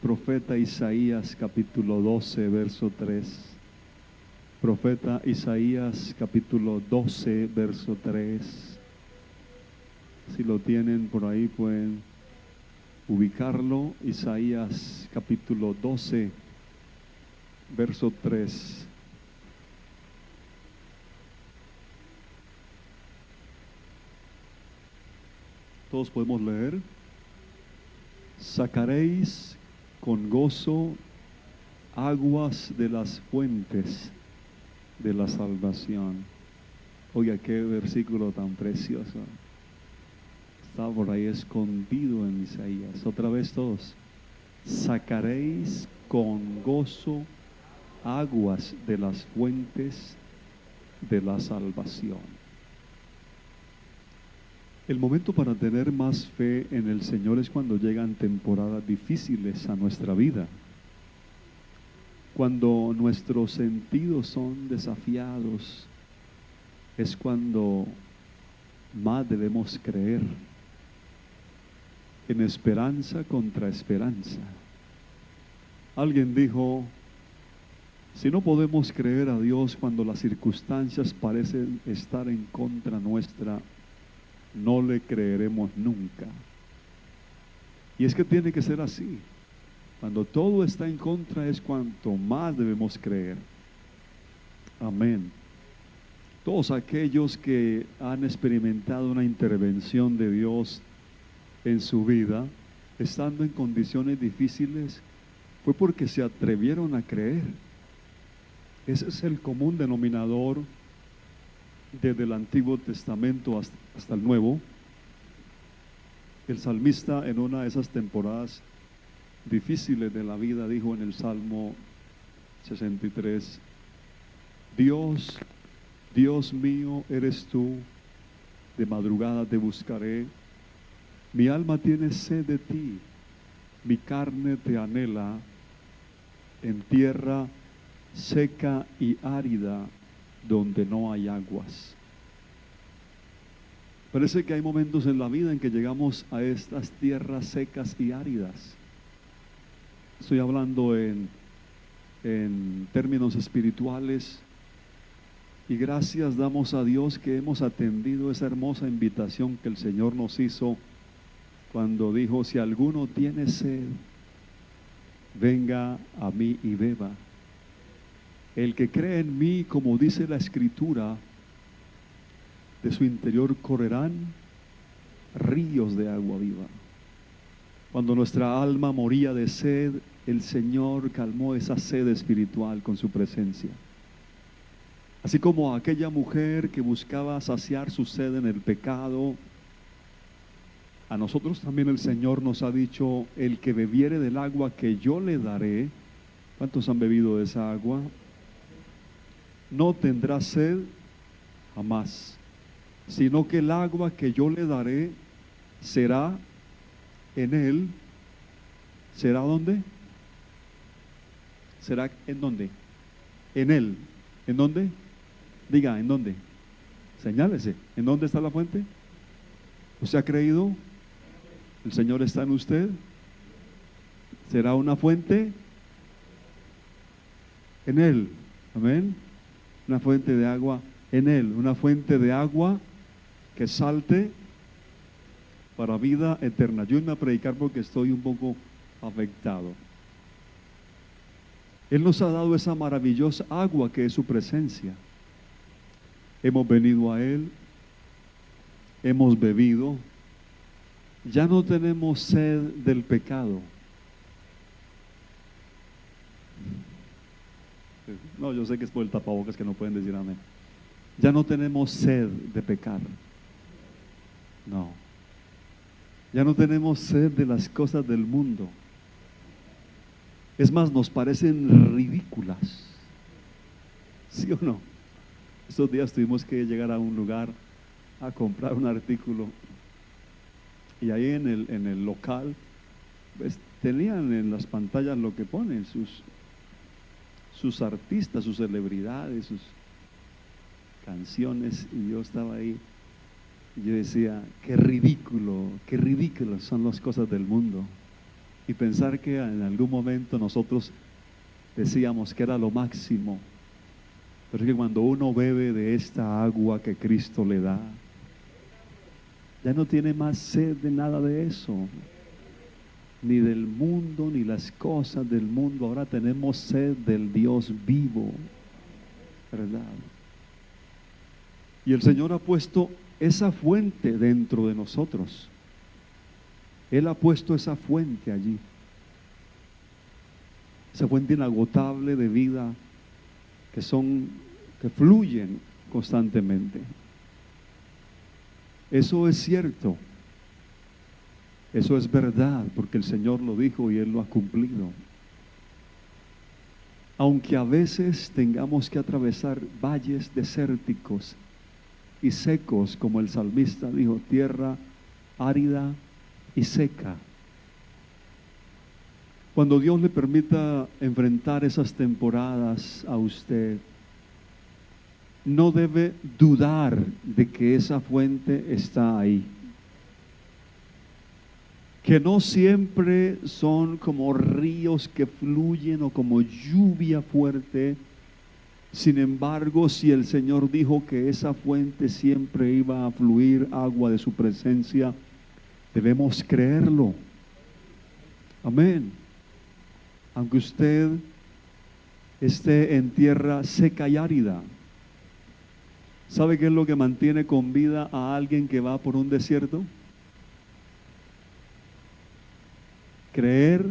Profeta Isaías, capítulo 12, verso 3. Profeta Isaías, capítulo 12, verso 3. Si lo tienen por ahí, pueden ubicarlo. Isaías, capítulo 12, verso 3. Todos podemos leer. Sacaréis con gozo aguas de las fuentes de la salvación. Oiga, qué versículo tan precioso. Está por ahí escondido en Isaías. Otra vez todos. Sacaréis con gozo aguas de las fuentes de la salvación. El momento para tener más fe en el Señor es cuando llegan temporadas difíciles a nuestra vida. Cuando nuestros sentidos son desafiados, es cuando más debemos creer en esperanza contra esperanza. Alguien dijo, si no podemos creer a Dios cuando las circunstancias parecen estar en contra nuestra, no le creeremos nunca. Y es que tiene que ser así. Cuando todo está en contra es cuanto más debemos creer. Amén. Todos aquellos que han experimentado una intervención de Dios en su vida, estando en condiciones difíciles, fue porque se atrevieron a creer. Ese es el común denominador desde el Antiguo Testamento hasta el Nuevo. El salmista en una de esas temporadas difíciles de la vida dijo en el Salmo 63, Dios, Dios mío eres tú, de madrugada te buscaré, mi alma tiene sed de ti, mi carne te anhela, en tierra seca y árida, donde no hay aguas. Parece que hay momentos en la vida en que llegamos a estas tierras secas y áridas. Estoy hablando en términos espirituales, y gracias damos a Dios que hemos atendido esa hermosa invitación que el Señor nos hizo cuando dijo, si alguno tiene sed, venga a mí y beba. El que cree en mí, como dice la Escritura, de su interior correrán ríos de agua viva. Cuando nuestra alma moría de sed, el Señor calmó esa sed espiritual con su presencia. Así como aquella mujer que buscaba saciar su sed en el pecado, a nosotros también el Señor nos ha dicho, el que bebiere del agua que yo le daré, ¿cuántos han bebido de esa agua? No tendrá sed jamás, sino que el agua que yo le daré será en él. ¿Será dónde? ¿Será en dónde? En él. ¿En dónde? Diga, ¿en dónde? Señálese. ¿En dónde está la fuente? ¿Usted ha creído? ¿El Señor está en usted? ¿Será una fuente? En él. Amén. Una fuente de agua en él, una fuente de agua que salte para vida eterna. Yo iba a predicar porque estoy un poco afectado. Él nos ha dado esa maravillosa agua que es su presencia. Hemos venido a Él, hemos bebido, ya no tenemos sed del pecado. No, yo sé que es por el tapabocas que no pueden decir amén. Ya no tenemos sed de pecar. No. Ya no tenemos sed de las cosas del mundo. Es más, nos parecen ridículas. ¿Sí o no? Estos días tuvimos que llegar a un lugar a comprar un artículo. Y ahí en el local, pues, tenían en las pantallas lo que ponen, sus artistas, sus celebridades, sus canciones, y yo estaba ahí Y yo decía, qué ridículas son las cosas del mundo. Y pensar que en algún momento nosotros decíamos que era lo máximo. Pero es que cuando uno bebe de esta agua que Cristo le da, ya no tiene más sed de nada de eso. Ni del mundo, ni las cosas del mundo. Ahora tenemos sed del Dios vivo, ¿verdad? Y el Señor ha puesto esa fuente dentro de nosotros. Él ha puesto esa fuente allí. Esa fuente inagotable de vida que fluyen constantemente. Eso es cierto. Eso es verdad, porque el Señor lo dijo y Él lo ha cumplido. Aunque a veces tengamos que atravesar valles desérticos y secos, como el salmista dijo, tierra árida y seca. Cuando Dios le permita enfrentar esas temporadas a usted, no debe dudar de que esa fuente está ahí. Que no siempre son como ríos que fluyen o como lluvia fuerte. Sin embargo, si el Señor dijo que esa fuente siempre iba a fluir agua de su presencia, debemos creerlo. Amén. Aunque usted esté en tierra seca y árida, ¿sabe qué es lo que mantiene con vida a alguien que va por un desierto? Creer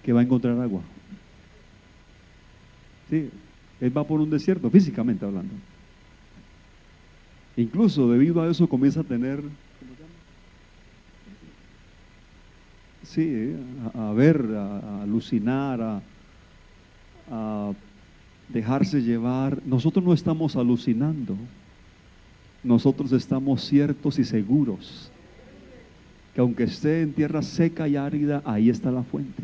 que va a encontrar agua. Sí, él va por un desierto, físicamente hablando. Incluso debido a eso comienza a tener, sí, a ver, a alucinar, a dejarse llevar. Nosotros no estamos alucinando, nosotros estamos ciertos y seguros que aunque esté en tierra seca y árida, ahí está la fuente.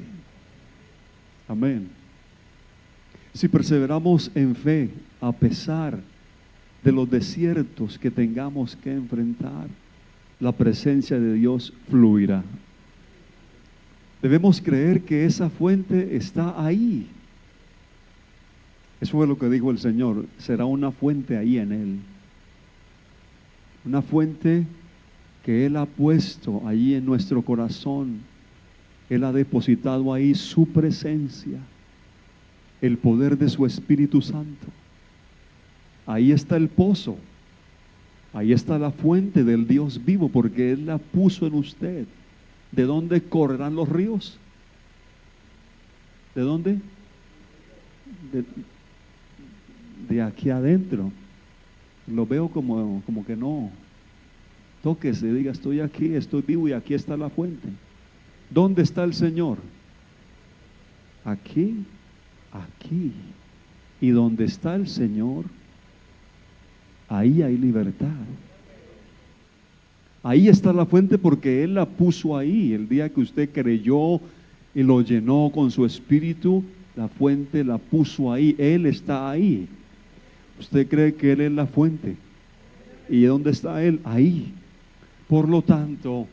Amén. Si perseveramos en fe, a pesar de los desiertos que tengamos que enfrentar, la presencia de Dios fluirá. Debemos creer que esa fuente está ahí. Eso fue lo que dijo el Señor, será una fuente ahí en Él. Una fuente que Él ha puesto allí en nuestro corazón. Él ha depositado ahí su presencia, el poder de su Espíritu Santo. Ahí está el pozo, ahí está la fuente del Dios vivo, porque Él la puso en usted. ¿De dónde correrán los ríos? ¿De dónde? De aquí adentro. Lo veo como que no. Tóquese, diga, estoy aquí, estoy vivo y aquí está la fuente. ¿Dónde está el Señor? Aquí, aquí. Y donde está el Señor, ahí hay libertad. Ahí está la fuente porque Él la puso ahí. El día que usted creyó y lo llenó con su espíritu, la fuente la puso ahí. Él está ahí. ¿Usted cree que Él es la fuente? ¿Y dónde está Él? Ahí. Por lo tanto,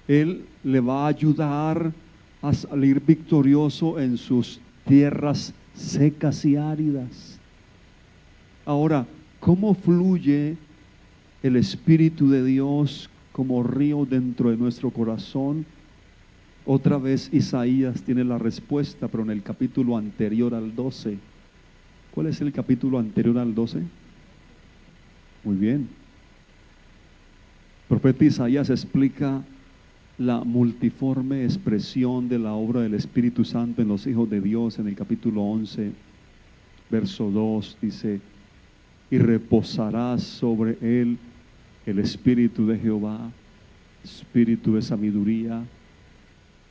Él le va a ayudar a salir victorioso en sus tierras secas y áridas. Ahora, ¿cómo fluye el Espíritu de Dios como río dentro de nuestro corazón? Otra vez Isaías tiene la respuesta, pero en el capítulo anterior al 12. ¿Cuál es el capítulo anterior al 12? Muy bien. El profeta Isaías explica la multiforme expresión de la obra del Espíritu Santo en los hijos de Dios. En el capítulo 11, verso 2 dice: y reposará sobre él el Espíritu de Jehová, Espíritu de sabiduría,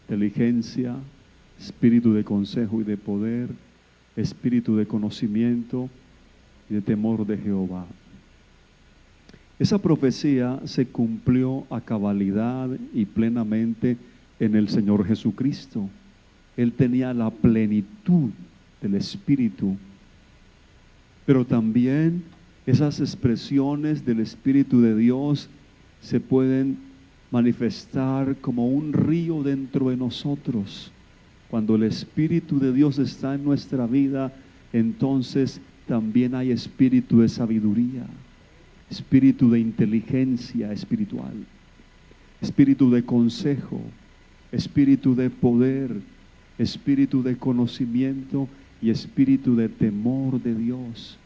inteligencia, Espíritu de consejo y de poder, Espíritu de conocimiento y de temor de Jehová. Esa profecía se cumplió a cabalidad y plenamente en el Señor Jesucristo. Él tenía la plenitud del Espíritu, pero también Esas expresiones del Espíritu de Dios se pueden manifestar como un río dentro de nosotros. Cuando el Espíritu de Dios está en nuestra vida, entonces también hay espíritu de sabiduría, espíritu de inteligencia espiritual, espíritu de consejo, espíritu de poder, espíritu de conocimiento y espíritu de temor de Dios.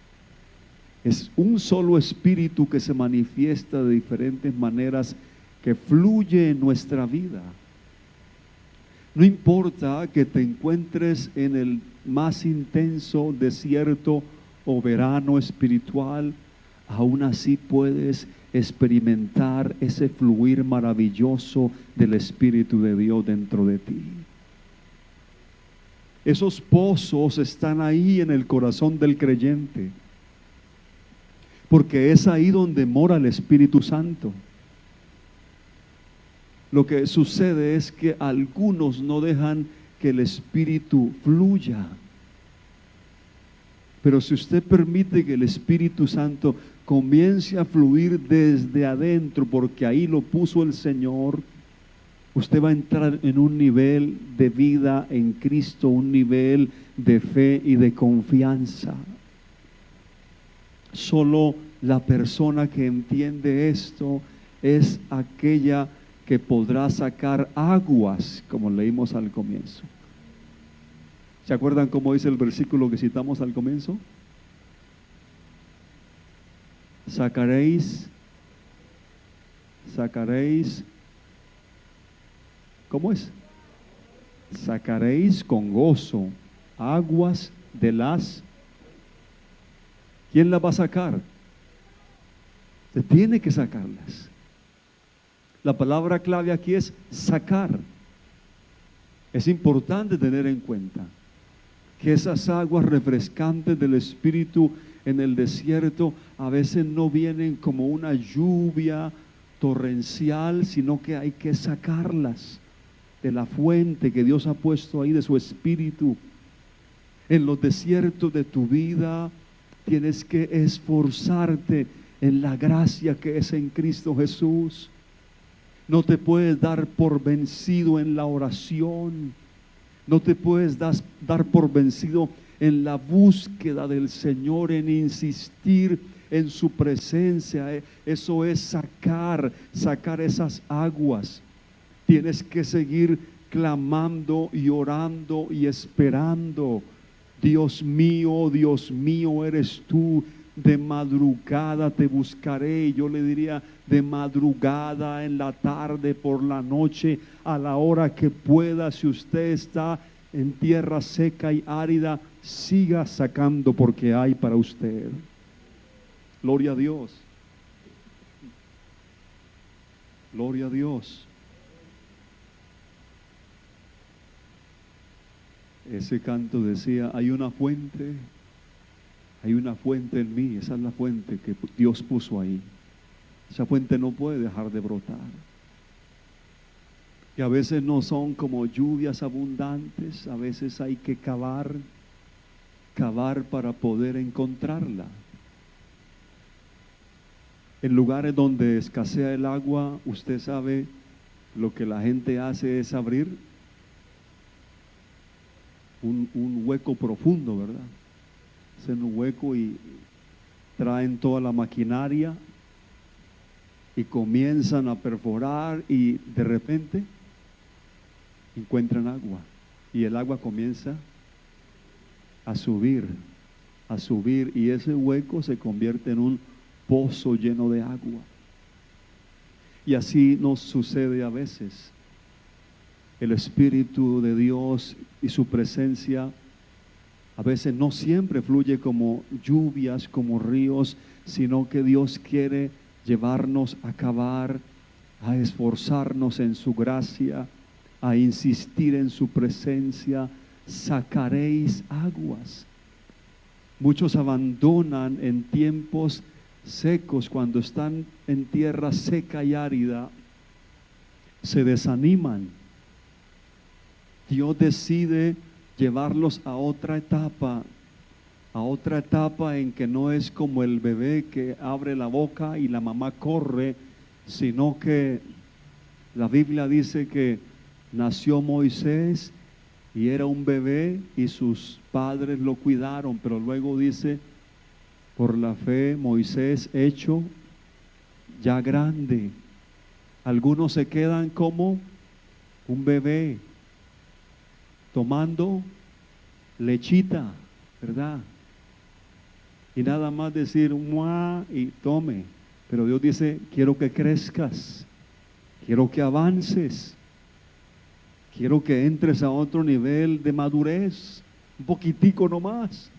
Es un solo espíritu que se manifiesta de diferentes maneras, que fluye en nuestra vida. No importa que te encuentres en el más intenso desierto o verano espiritual, aún así puedes experimentar ese fluir maravilloso del Espíritu de Dios dentro de ti. Esos pozos están ahí en el corazón del creyente, porque es ahí donde mora el Espíritu Santo. Lo que sucede es que algunos no dejan que el Espíritu fluya. Pero si usted permite que el Espíritu Santo comience a fluir desde adentro, porque ahí lo puso el Señor, usted va a entrar en un nivel de vida en Cristo, un nivel de fe y de confianza. Solo la persona que entiende esto es aquella que podrá sacar aguas, como leímos al comienzo. ¿Se acuerdan cómo dice el versículo que citamos al comienzo? Sacaréis, ¿cómo es? Sacaréis con gozo aguas de las... ¿Quién las va a sacar? Se tiene que sacarlas. La palabra clave aquí es sacar. Es importante tener en cuenta que esas aguas refrescantes del Espíritu en el desierto a veces no vienen como una lluvia torrencial, sino que hay que sacarlas de la fuente que Dios ha puesto ahí de su Espíritu. En los desiertos de tu vida tienes que esforzarte en la gracia que es en Cristo Jesús. No te puedes dar por vencido en la oración. No te puedes dar por vencido en la búsqueda del Señor, en insistir en su presencia. Eso es sacar esas aguas. Tienes que seguir clamando y orando y esperando. Dios mío, eres tú. De madrugada te buscaré. Yo le diría, de madrugada, en la tarde, por la noche, a la hora que pueda. Si usted está en tierra seca y árida, siga sacando, porque hay para usted. Gloria a Dios. Gloria a Dios. Ese canto decía, hay una fuente en mí. Esa es la fuente que Dios puso ahí. Esa fuente no puede dejar de brotar. Que a veces no son como lluvias abundantes, a veces hay que cavar para poder encontrarla. En lugares donde escasea el agua, usted sabe, lo que la gente hace es abrir un hueco profundo, ¿verdad? Hacen un hueco y traen toda la maquinaria y comienzan a perforar, y de repente encuentran agua, y el agua comienza a subir, y ese hueco se convierte en un pozo lleno de agua. Y así nos sucede a veces. El Espíritu de Dios y su presencia a veces no siempre fluye como lluvias, como ríos, sino que Dios quiere llevarnos a cavar, a esforzarnos en su gracia, a insistir en su presencia. Sacaréis aguas. Muchos abandonan en tiempos secos, cuando están en tierra seca y árida, se desaniman. Dios decide llevarlos a otra etapa, a otra etapa en que no es como el bebé que abre la boca y la mamá corre, sino que la Biblia dice que nació Moisés y era un bebé y sus padres lo cuidaron, pero luego dice, por la fe Moisés hecho ya grande. Algunos se quedan como un bebé tomando lechita, ¿verdad? Y nada más decir muah y tome. Pero Dios dice, quiero que crezcas, quiero que avances, quiero que entres a otro nivel de madurez, un poquitico nomás.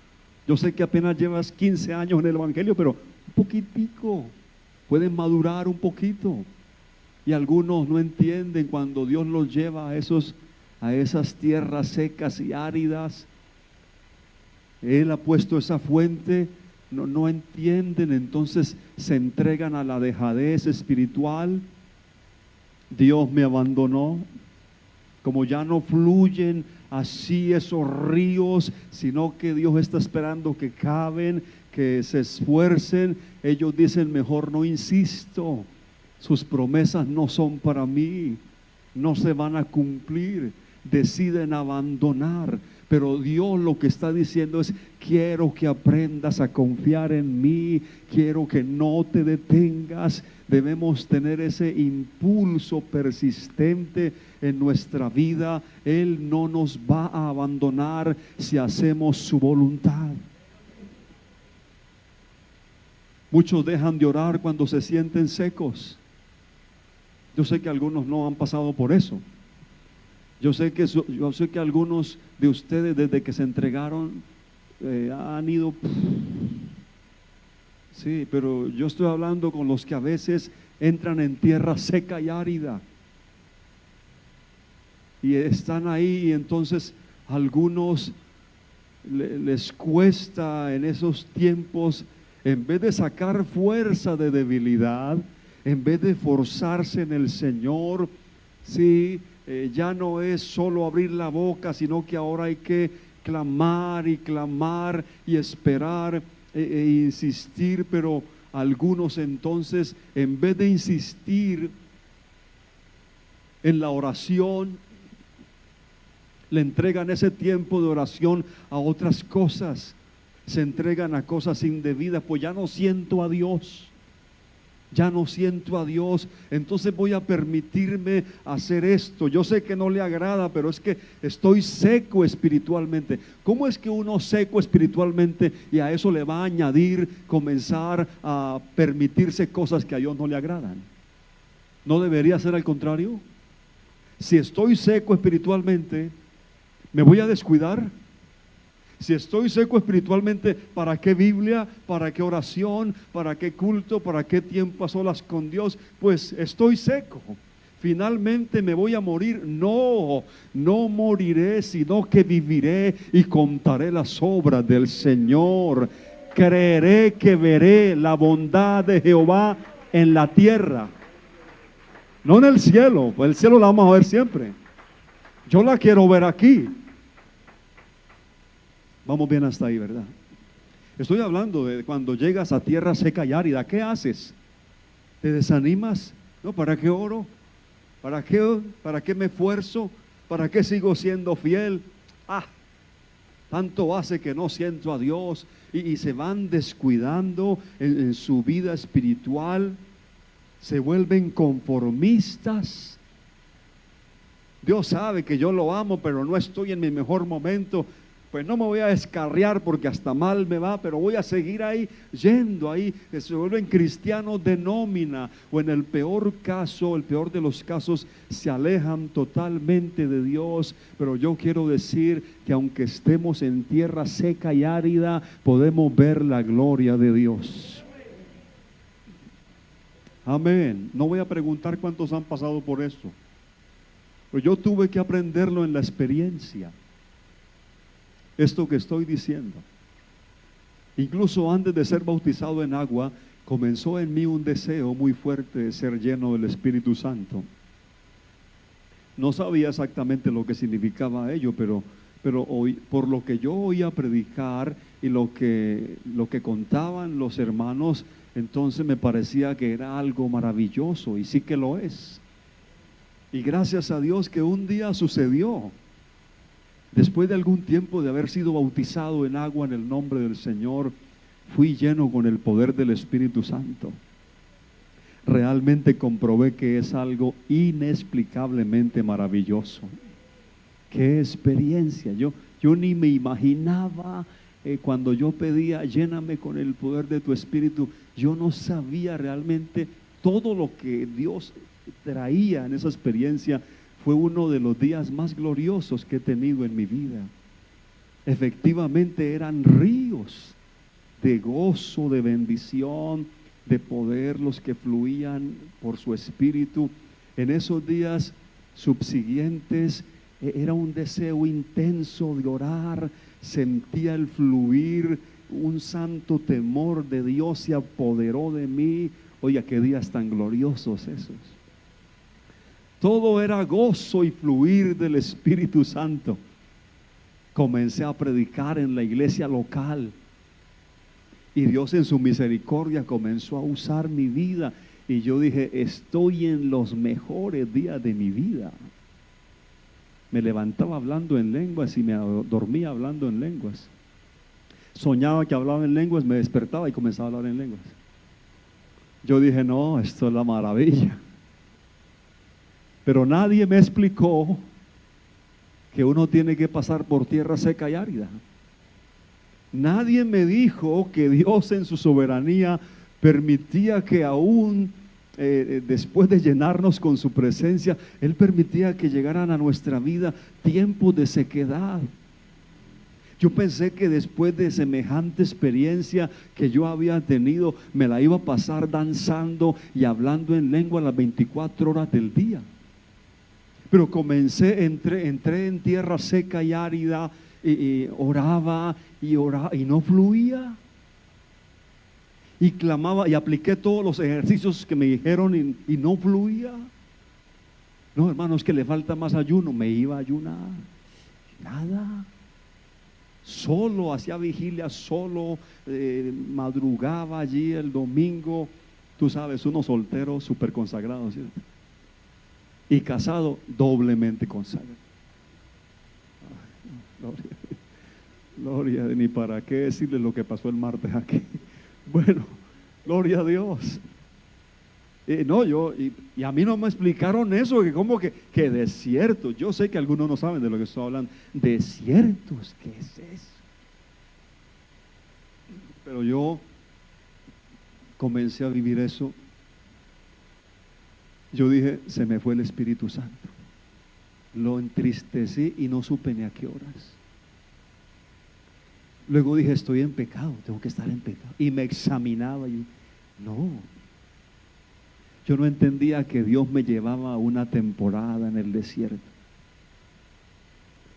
Yo sé que apenas llevas 15 años en el Evangelio, pero un poquitico, pueden madurar un poquito. Y algunos no entienden cuando Dios los lleva a esas tierras secas y áridas. Él ha puesto esa fuente, no entienden, entonces se entregan a la dejadez espiritual. Dios me abandonó. Como ya no fluyen así esos ríos, sino que Dios está esperando que caben, que se esfuercen, ellos dicen, mejor no insisto, sus promesas no son para mí, no se van a cumplir, deciden abandonar. Pero Dios lo que está diciendo es, quiero que aprendas a confiar en mí, quiero que no te detengas. Debemos tener ese impulso persistente en nuestra vida. Él no nos va a abandonar si hacemos su voluntad. Muchos dejan de orar cuando se sienten secos. Yo sé que algunos no han pasado por eso. Yo sé que algunos de ustedes desde que se entregaron han ido. Sí, pero yo estoy hablando con los que a veces entran en tierra seca y árida. Y están ahí y entonces algunos les cuesta en esos tiempos, en vez de sacar fuerza de debilidad, en vez de forzarse en el Señor, sí, ya no es solo abrir la boca, sino que ahora hay que clamar y esperar e insistir. Pero algunos entonces, en vez de insistir en la oración, le entregan ese tiempo de oración a otras cosas, se entregan a cosas indebidas. Pues ya no siento a Dios, ya no siento a Dios, entonces voy a permitirme hacer esto. Yo sé que no le agrada, pero es que estoy seco espiritualmente. ¿Cómo es que uno seco espiritualmente y a eso le va a añadir comenzar a permitirse cosas que a Dios no le agradan? ¿No debería ser al contrario? Si estoy seco espiritualmente, ¿me voy a descuidar? Si estoy seco espiritualmente, ¿para qué Biblia? ¿Para qué oración? ¿Para qué culto? ¿Para qué tiempo a solas con Dios? Pues estoy seco. Finalmente me voy a morir. No, no moriré, sino que viviré y contaré las obras del Señor. Creeré que veré la bondad de Jehová en la tierra. No en el cielo, pues el cielo la vamos a ver siempre. Yo la quiero ver aquí. Vamos bien hasta ahí, ¿verdad? Estoy hablando de cuando llegas a tierra seca y árida. ¿Qué haces? ¿Te desanimas? No, ¿para qué oro? ¿Para qué me esfuerzo? ¿Para qué sigo siendo fiel? Tanto hace que no siento a Dios y se van descuidando en su vida espiritual. Se vuelven conformistas. Dios sabe que yo lo amo, pero no estoy en mi mejor momento. Pues no me voy a descarriar porque hasta mal me va, pero voy a seguir ahí, yendo ahí. Que se vuelven cristianos de nómina, o en el peor caso, el peor de los casos, se alejan totalmente de Dios. Pero yo quiero decir que aunque estemos en tierra seca y árida, podemos ver la gloria de Dios. Amén. No voy a preguntar cuántos han pasado por esto, pero yo tuve que aprenderlo en la experiencia. Esto que estoy diciendo, incluso antes de ser bautizado en agua, comenzó en mí un deseo muy fuerte de ser lleno del Espíritu Santo. No sabía exactamente lo que significaba ello, pero pero por lo que yo oía predicar y lo que contaban los hermanos, entonces me parecía que era algo maravilloso, y sí que lo es. Y gracias a Dios que un día sucedió. Después de algún tiempo de haber sido bautizado en agua en el nombre del Señor, fui lleno con el poder del Espíritu Santo. Realmente comprobé que es algo inexplicablemente maravilloso. ¡Qué experiencia! Yo ni me imaginaba cuando yo pedía, lléname con el poder de tu Espíritu. Yo no sabía realmente todo lo que Dios traía en esa experiencia. Fue uno de los días más gloriosos que he tenido en mi vida. Efectivamente eran ríos de gozo, de bendición, de poder los que fluían por su Espíritu. En esos días subsiguientes era un deseo intenso de orar, sentía el fluir, un santo temor de Dios se apoderó de mí. Oiga, qué días tan gloriosos esos. Todo era gozo y fluir del Espíritu Santo. Comencé a predicar en la iglesia local y Dios en su misericordia comenzó a usar mi vida, y yo dije, estoy en los mejores días de mi vida. Me levantaba hablando en lenguas y me dormía hablando en lenguas. Soñaba que hablaba en lenguas, me despertaba y comenzaba a hablar en lenguas. Yo dije, no, esto es la maravilla. Pero nadie me explicó que uno tiene que pasar por tierra seca y árida. Nadie me dijo que Dios en su soberanía permitía que aún después de llenarnos con su presencia, Él permitía que llegaran a nuestra vida tiempos de sequedad. Yo pensé que después de semejante experiencia que yo había tenido, me la iba a pasar danzando y hablando en lengua las 24 horas del día. Pero entré en tierra seca y árida, y oraba y no fluía. Y clamaba y apliqué todos los ejercicios que me dijeron y no fluía. No, hermano, es que le falta más ayuno. Me iba a ayunar. Nada. Solo hacía vigilia, solo madrugaba allí el domingo. Tú sabes, uno soltero súper consagrado, ¿cierto? Y casado, doblemente consagrado. Gloria, ni para qué decirle lo que pasó el martes aquí. Bueno, gloria a Dios. Y a mí no me explicaron eso, que como que desiertos. Yo sé que algunos no saben de lo que estoy hablando. Desiertos, ¿qué es eso? Pero yo comencé a vivir eso. Yo dije, se me fue el Espíritu Santo. Lo entristecí y no supe ni a qué horas. Luego dije, estoy en pecado, tengo que estar en pecado. Y me examinaba y no. Yo no entendía que Dios me llevaba a una temporada en el desierto.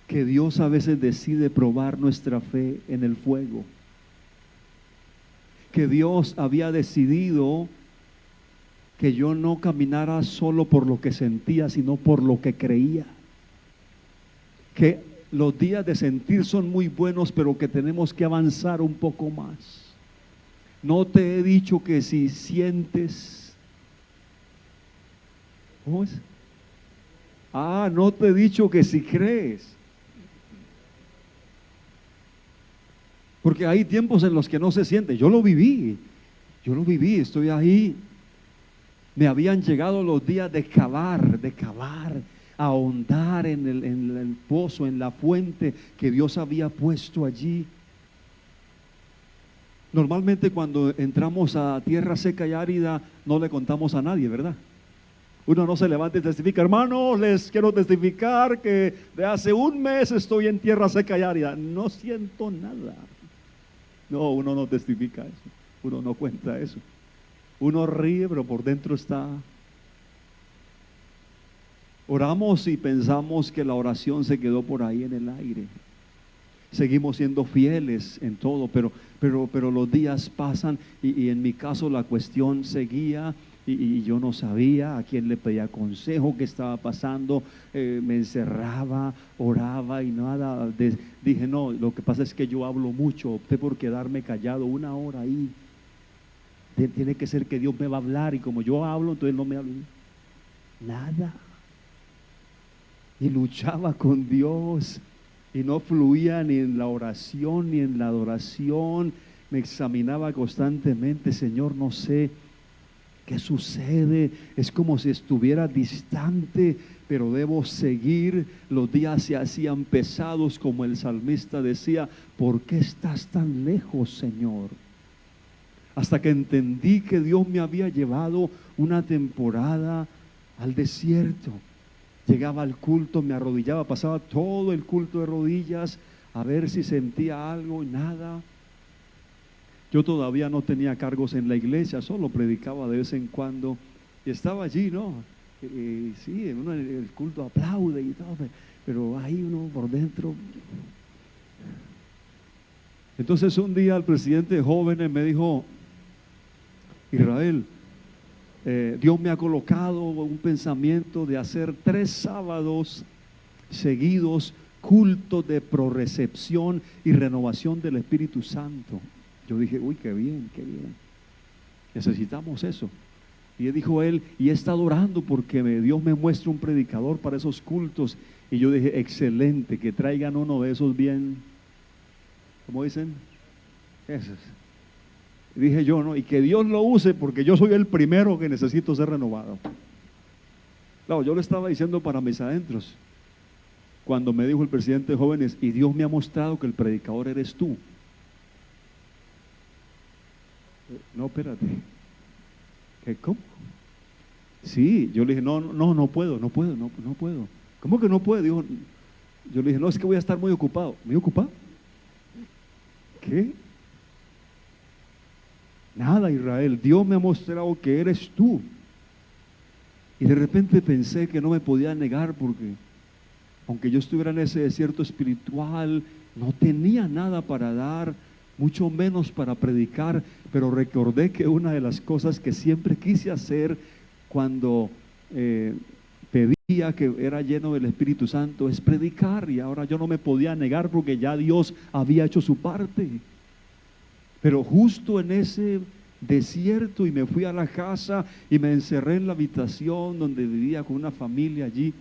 Que Dios a veces decide probar nuestra fe en el fuego. Que Dios había decidido que yo no caminara solo por lo que sentía, sino por lo que creía. Que los días de sentir son muy buenos, pero que tenemos que avanzar un poco más. No te he dicho que si sientes, ¿cómo es? No te he dicho que si crees. Porque hay tiempos en los que no se siente. Yo lo viví, estoy ahí. Me habían llegado los días de cavar, ahondar en el pozo, en la fuente que Dios había puesto allí. Normalmente cuando entramos a tierra seca y árida no le contamos a nadie, ¿verdad? Uno no se levanta y testifica, hermano, les quiero testificar que de hace un mes estoy en tierra seca y árida. No siento nada. No, uno no testifica eso, uno no cuenta eso. Uno ríe, pero por dentro está. Oramos y pensamos que la oración se quedó por ahí en el aire. Seguimos siendo fieles en todo, pero los días pasan y en mi caso la cuestión seguía y yo no sabía a quién le pedía consejo, qué estaba pasando, me encerraba, oraba y nada. Dije, no, lo que pasa es que yo hablo mucho, opté por quedarme callado 1 hora ahí. Tiene que ser que Dios me va a hablar, y como yo hablo, entonces no me habla nada. Y luchaba con Dios y no fluía ni en la oración ni en la adoración. Me examinaba constantemente, Señor, no sé qué sucede, es como si estuviera distante, pero debo seguir. Los días se hacían pesados, como el salmista decía, ¿por qué estás tan lejos, Señor? Hasta que entendí que Dios me había llevado una temporada al desierto. Llegaba al culto, me arrodillaba, pasaba todo el culto de rodillas a ver si sentía algo, y nada. Yo todavía no tenía cargos en la iglesia, solo predicaba de vez en cuando y estaba allí, ¿no? Sí, el culto aplaude y todo, pero ahí uno por dentro. Entonces un día el presidente de jóvenes me dijo, Israel, Dios me ha colocado un pensamiento de hacer 3 sábados seguidos cultos de prorecepción y renovación del Espíritu Santo. Yo dije, uy, qué bien, necesitamos eso. Y dijo él, y he estado orando porque Dios me muestra un predicador para esos cultos. Y yo dije, excelente, que traigan uno de esos bien, ¿cómo dicen? Esos. Y dije yo, ¿no? Y que Dios lo use, porque yo soy el primero que necesito ser renovado. Claro, yo lo estaba diciendo para mis adentros, cuando me dijo el presidente de jóvenes, y Dios me ha mostrado que el predicador eres tú. No, espérate. ¿Cómo? Sí, yo le dije, no puedo. ¿Cómo que no puede? Dijo, yo le dije, no, es que voy a estar muy ocupado. ¿Muy ocupado? ¿Qué? Nada, Israel, Dios me ha mostrado que eres tú. Y de repente pensé que no me podía negar, porque aunque yo estuviera en ese desierto espiritual, no tenía nada para dar, mucho menos para predicar. Pero recordé que una de las cosas que siempre quise hacer cuando pedía que era lleno del Espíritu Santo es predicar, y ahora yo no me podía negar porque ya Dios había hecho su parte. Pero justo en ese desierto, y me fui a la casa y me encerré en la habitación donde vivía con una familia allí,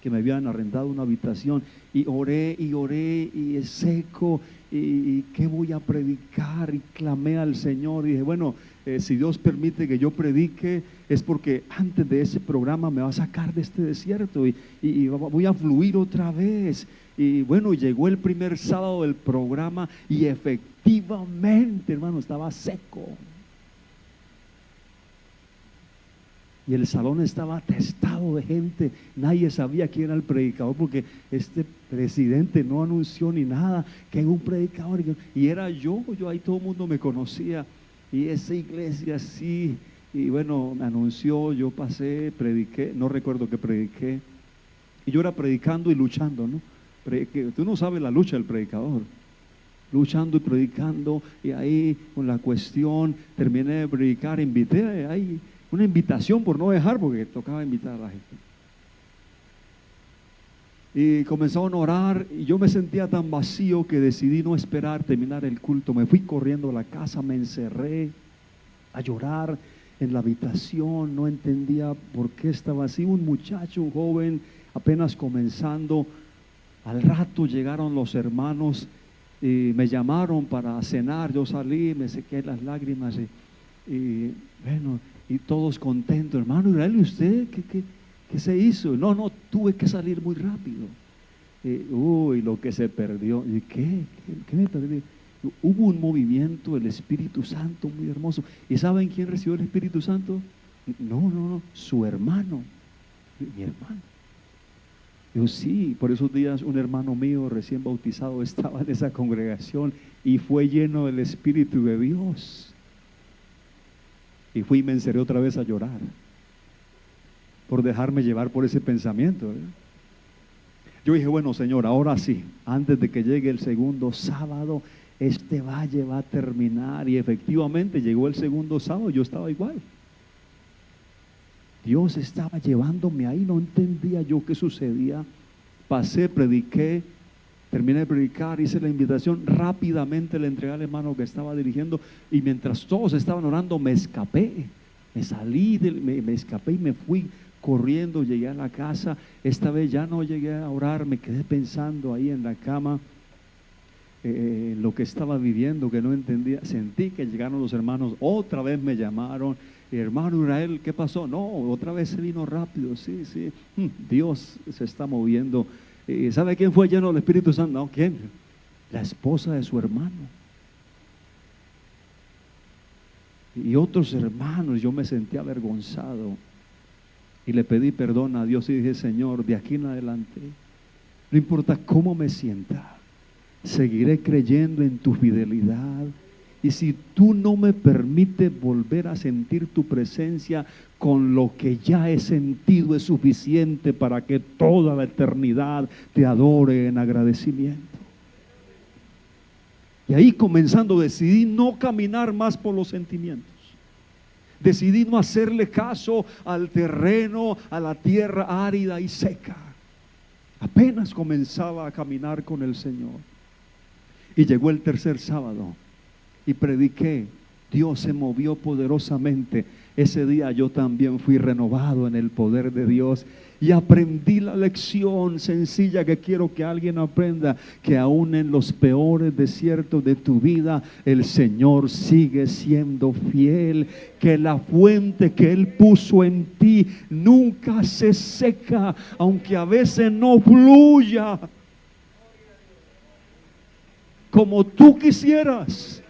que me habían arrendado una habitación, y oré y es seco, y ¿qué voy a predicar? Y clamé al Señor y dije, bueno, si Dios permite que yo predique, es porque antes de ese programa me va a sacar de este desierto y voy a fluir otra vez. Y bueno, llegó el primer sábado del programa y efectivamente, hermano, estaba seco. Y el salón estaba atestado de gente. Nadie sabía quién era el predicador, porque este presidente no anunció ni nada que era un predicador. Y era yo ahí todo el mundo me conocía. Y esa iglesia sí. Y bueno, me anunció, yo pasé, prediqué, no recuerdo que prediqué. Y yo era predicando y luchando, ¿no? Tú no sabes la lucha del predicador. Luchando y predicando, y ahí con la cuestión, terminé de predicar, invité ahí. Una invitación por no dejar, porque tocaba invitar a la gente. Y comenzaron a orar, y yo me sentía tan vacío que decidí no esperar terminar el culto. Me fui corriendo a la casa, me encerré a llorar en la habitación. No entendía por qué estaba así. Un muchacho, un joven, apenas comenzando. Al rato llegaron los hermanos y me llamaron para cenar. Yo salí, me sequé las lágrimas y bueno, y todos contentos. Hermano Israel, ¿y usted qué se hizo? No, tuve que salir muy rápido. Uy, lo que se perdió. ¿Y qué me perdí? Hubo un movimiento del Espíritu Santo muy hermoso. ¿Y saben quién recibió el Espíritu Santo? No, su hermano, mi hermano. Yo sí, por esos días un hermano mío recién bautizado estaba en esa congregación y fue lleno del Espíritu de Dios. Y fui y me encerré otra vez a llorar por dejarme llevar por ese pensamiento, ¿eh? Yo dije, bueno, Señor, ahora sí, antes de que llegue el segundo sábado, este valle va a terminar. Y efectivamente llegó el segundo sábado, yo estaba igual. Dios estaba llevándome ahí, no entendía yo qué sucedía. Pasé, prediqué, terminé de predicar, hice la invitación, rápidamente le entregué al hermano que estaba dirigiendo, y mientras todos estaban orando me escapé, me salí, me escapé y me fui corriendo, llegué a la casa. Esta vez ya no llegué a orar, me quedé pensando ahí en la cama, lo que estaba viviendo, que no entendía. Sentí que llegaron los hermanos, otra vez me llamaron, hermano Israel, ¿qué pasó? No, otra vez se vino rápido. Sí, Dios se está moviendo. ¿Sabe quién fue lleno del Espíritu Santo? No, ¿quién? La esposa de su hermano. Y otros hermanos. Yo me sentí avergonzado y le pedí perdón a Dios y dije: Señor, de aquí en adelante, no importa cómo me sienta, seguiré creyendo en tu fidelidad. Y si tú no me permites volver a sentir tu presencia, con lo que ya he sentido es suficiente para que toda la eternidad te adore en agradecimiento. Y ahí, comenzando, decidí no caminar más por los sentimientos. Decidí no hacerle caso al terreno, a la tierra árida y seca. Apenas comenzaba a caminar con el Señor. Y llegó el tercer sábado y prediqué. Dios se movió poderosamente. Ese día yo también fui renovado en el poder de Dios y aprendí la lección sencilla que quiero que alguien aprenda: que aún en los peores desiertos de tu vida, el Señor sigue siendo fiel, que la fuente que Él puso en ti nunca se seca, aunque a veces no fluya como tú quisieras.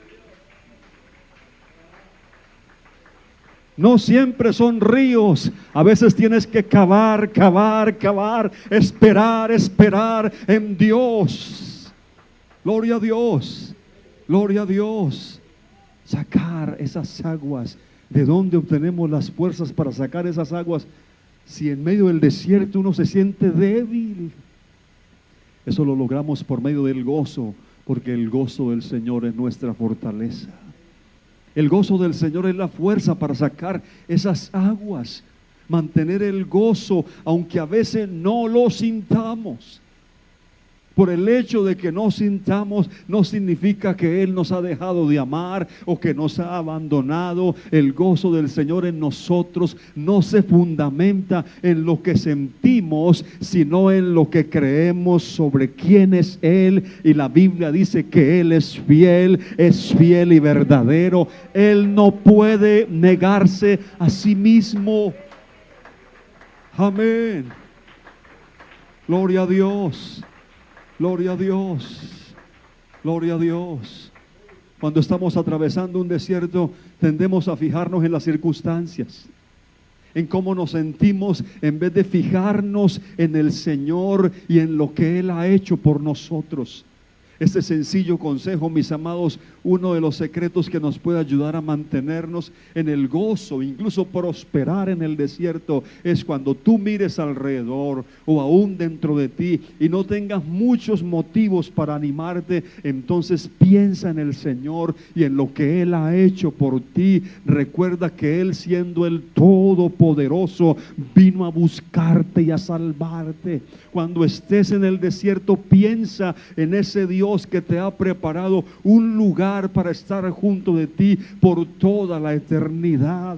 No siempre son ríos, a veces tienes que cavar, esperar en Dios. Gloria a Dios, gloria a Dios. Sacar esas aguas. ¿De dónde obtenemos las fuerzas para sacar esas aguas? Si en medio del desierto uno se siente débil, eso lo logramos por medio del gozo, porque el gozo del Señor es nuestra fortaleza. El gozo del Señor es la fuerza para sacar esas aguas. Mantener el gozo, aunque a veces no lo sintamos. Por el hecho de que no sintamos, no significa que Él nos ha dejado de amar o que nos ha abandonado. El gozo del Señor en nosotros no se fundamenta en lo que sentimos, sino en lo que creemos sobre quién es Él. Y la Biblia dice que Él es fiel y verdadero. Él no puede negarse a sí mismo. Amén. Gloria a Dios. Gloria a Dios, gloria a Dios. Cuando estamos atravesando un desierto, tendemos a fijarnos en las circunstancias, en cómo nos sentimos, en vez de fijarnos en el Señor y en lo que Él ha hecho por nosotros. Este sencillo consejo, mis amados, uno de los secretos que nos puede ayudar a mantenernos en el gozo, incluso prosperar en el desierto, es cuando tú mires alrededor o aún dentro de ti y no tengas muchos motivos para animarte. Entonces piensa en el Señor y en lo que Él ha hecho por ti. Recuerda que Él, siendo el Todopoderoso, vino a buscarte y a salvarte. Cuando estés en el desierto, piensa en ese Dios que te ha preparado un lugar para estar junto de ti por toda la eternidad.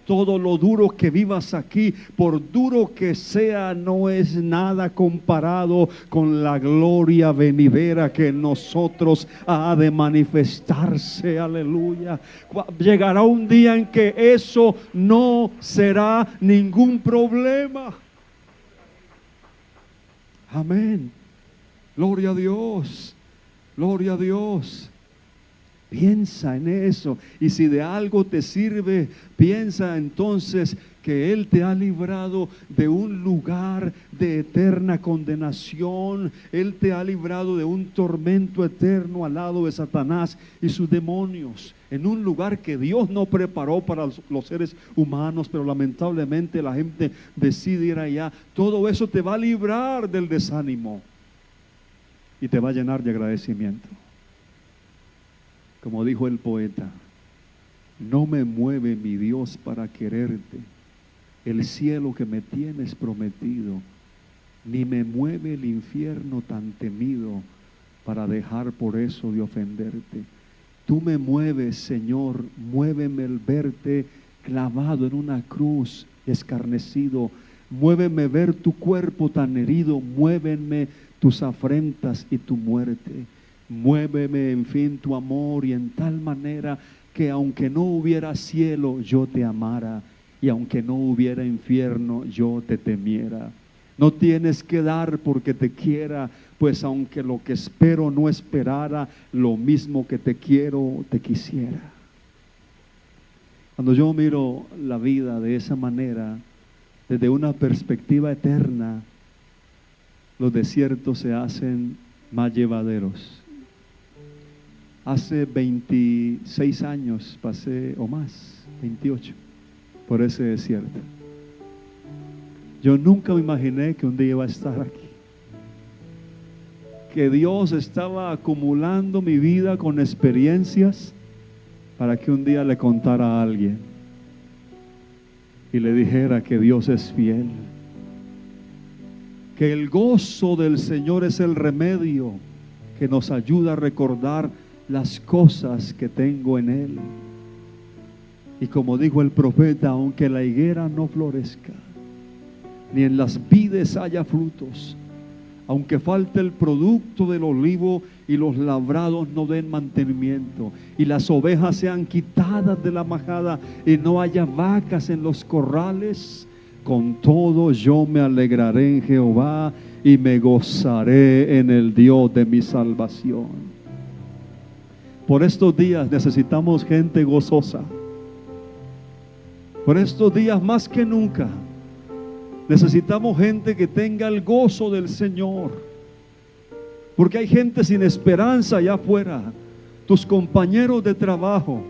Todo lo duro que vivas aquí, por duro que sea, no es nada comparado con la gloria venidera que en nosotros ha de manifestarse. Aleluya. Llegará un día en que eso no será ningún problema. Amén. Gloria a Dios, gloria a Dios. Piensa en eso, y si de algo te sirve, piensa entonces que Él te ha librado de un lugar de eterna condenación. Él te ha librado de un tormento eterno al lado de Satanás y sus demonios, en un lugar que Dios no preparó para los seres humanos, pero lamentablemente la gente decide ir allá. Todo eso te va a librar del desánimo y te va a llenar de agradecimiento. Como dijo el poeta: no me mueve mi Dios para quererte, el cielo que me tienes prometido, ni me mueve el infierno tan temido para dejar por eso de ofenderte. Tú me mueves, Señor, muéveme el verte clavado en una cruz, escarnecido. Muéveme ver tu cuerpo tan herido, muéveme tus afrentas y tu muerte. Muéveme, en fin, tu amor, y en tal manera que aunque no hubiera cielo, yo te amara, y aunque no hubiera infierno, yo te temiera. No tienes que dar porque te quiera, pues aunque lo que espero no esperara, lo mismo que te quiero, te quisiera. Cuando yo miro la vida de esa manera, desde una perspectiva eterna, los desiertos se hacen más llevaderos. Hace 26 años pasé, o más, 28, por ese desierto. Yo nunca me imaginé que un día iba a estar aquí. Que Dios estaba acumulando mi vida con experiencias para que un día le contara a alguien y le dijera que Dios es fiel. Que el gozo del Señor es el remedio que nos ayuda a recordar las cosas que tengo en Él. Y como dijo el profeta, aunque la higuera no florezca, ni en las vides haya frutos, aunque falte el producto del olivo y los labrados no den mantenimiento, y las ovejas sean quitadas de la majada y no haya vacas en los corrales, con todo yo me alegraré en Jehová y me gozaré en el Dios de mi salvación. Por estos días necesitamos gente gozosa. Por estos días más que nunca necesitamos gente que tenga el gozo del Señor, porque hay gente sin esperanza allá afuera. Tus compañeros de trabajo,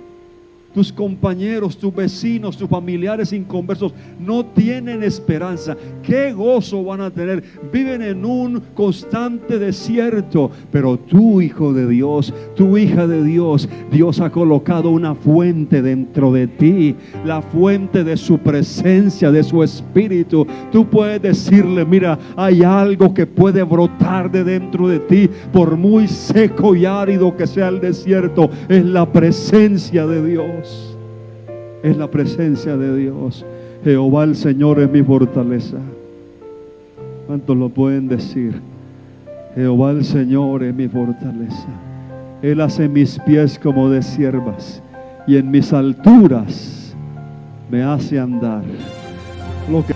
tus compañeros, tus vecinos, tus familiares inconversos no tienen esperanza. ¿Qué gozo van a tener? Viven en un constante desierto. Pero tú, hijo de Dios, tu hija de Dios, Dios ha colocado una fuente dentro de ti, la fuente de su presencia, de su espíritu. Tú puedes decirle: mira, hay algo que puede brotar de dentro de ti, por muy seco y árido que sea el desierto. Es la presencia de Dios. Es la presencia de Dios. Jehová el Señor es mi fortaleza. ¿Cuántos lo pueden decir? Jehová el Señor es mi fortaleza. Él hace mis pies como de ciervas, y en mis alturas me hace andar. Lo que